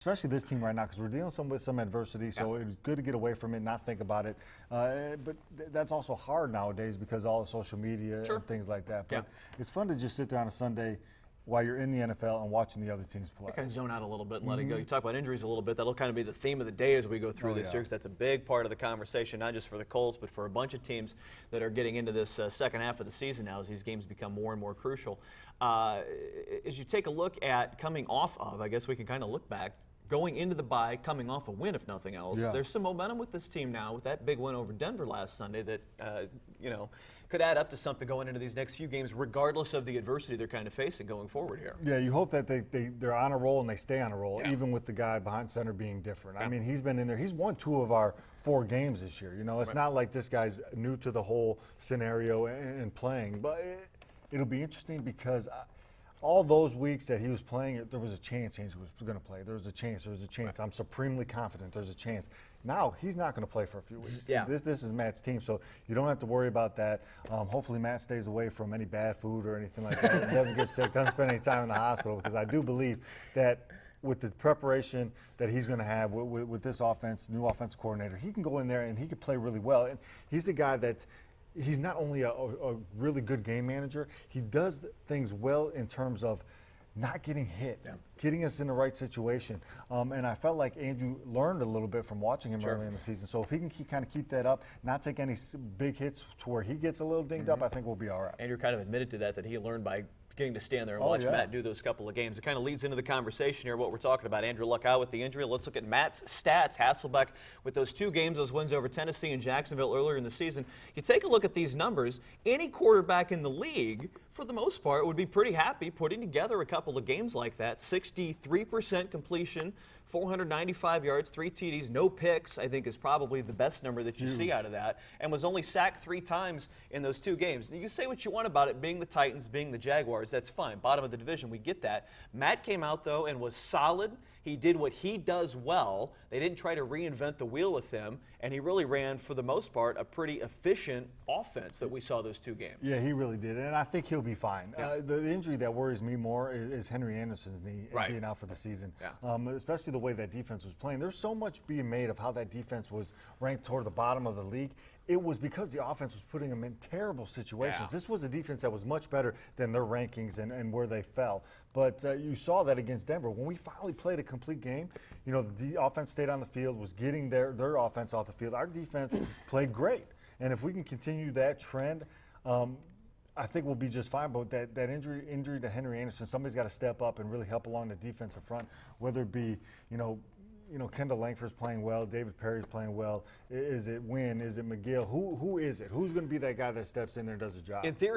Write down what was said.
Especially this team right now, because we're dealing with some adversity, so it's good to get away from it, not think about it. But that's also hard nowadays because all the social media and things like that. But it's fun to just sit there on a Sunday while you're in the NFL and watching the other teams play. Kind of zone out a little bit and let it go. You talk about injuries a little bit. That'll kind of be the theme of the day as we go through this year, because that's a big part of the conversation, not just for the Colts, but for a bunch of teams that are getting into this second half of the season now as these games become more and more crucial. As you take a look at coming off of, I guess we can kind of look back, going into the bye, coming off a win, if nothing else. There's some momentum with this team now with that big win over Denver last Sunday that, could add up to something going into these next few games, regardless of the adversity they're kind of facing going forward here. Yeah, you hope that they're on a roll and they stay on a roll, even with the guy behind center being different. I mean, he's been in there. He's won 2 of our 4 games this year. You know, it's not like this guy's new to the whole scenario and playing, but it'll be interesting because all those weeks that he was playing, there was a chance he was going to play. There was a chance. There was a chance. I'm supremely confident there's a chance. Now, he's not going to play for a few weeks. This is Matt's team, so you don't have to worry about that. Hopefully, Matt stays away from any bad food or anything like that. He doesn't get sick, doesn't spend any time in the hospital, because I do believe that with the preparation that he's going to have with this offense, new offense coordinator, he can go in there and he can play really well. And he's a guy that's he's not only a really good game manager, he does things well in terms of not getting hit, getting us in the right situation. And I felt like Andrew learned a little bit from watching him early in the season. So if he can kind of keep that up, not take any big hits to where he gets a little dinged up, I think we'll be all right. Andrew kind of admitted to that he learned by getting to stand there and watch Matt do those couple of games. It kind of leads into the conversation here, what we're talking about. Andrew Luck out with the injury. Let's look at Matt's stats. Hasselbeck with those 2 games, those wins over Tennessee and Jacksonville earlier in the season. You take a look at these numbers, any quarterback in the league, for the most part, would be pretty happy putting together a couple of games like that. 63% completion, 495 yards, 3 TDs, no picks, I think is probably the best number that you see out of that, and was only sacked 3 times in those 2 games. You can say what you want about it being the Titans, being the Jaguars, that's fine. Bottom of the division, we get that. Matt came out, though, and was solid. He did what he does well. They didn't try to reinvent the wheel with him, and he really ran, for the most part, a pretty efficient offense that we saw those 2 games. Yeah, he really did, and I think he'll be fine. The injury that worries me more is Henry Anderson's knee being out for the season, especially the way that defense was playing. There's so much being made of how that defense was ranked toward the bottom of the league. It was because the offense was putting them in terrible situations. This was a defense that was much better than their rankings and where they fell. But you saw that against Denver. When we finally played a complete game, you know, the offense stayed on the field, was getting their offense off the field. Our defense played great. And if we can continue that trend, I think we'll be just fine. But that injury to Henry Anderson, somebody's got to step up and really help along the defensive front, whether it be, Kendall Langford's playing well, David Perry's playing well. Is it Wynn? Is it McGill? Who is it? Who's going to be that guy that steps in there and does the job? In theory,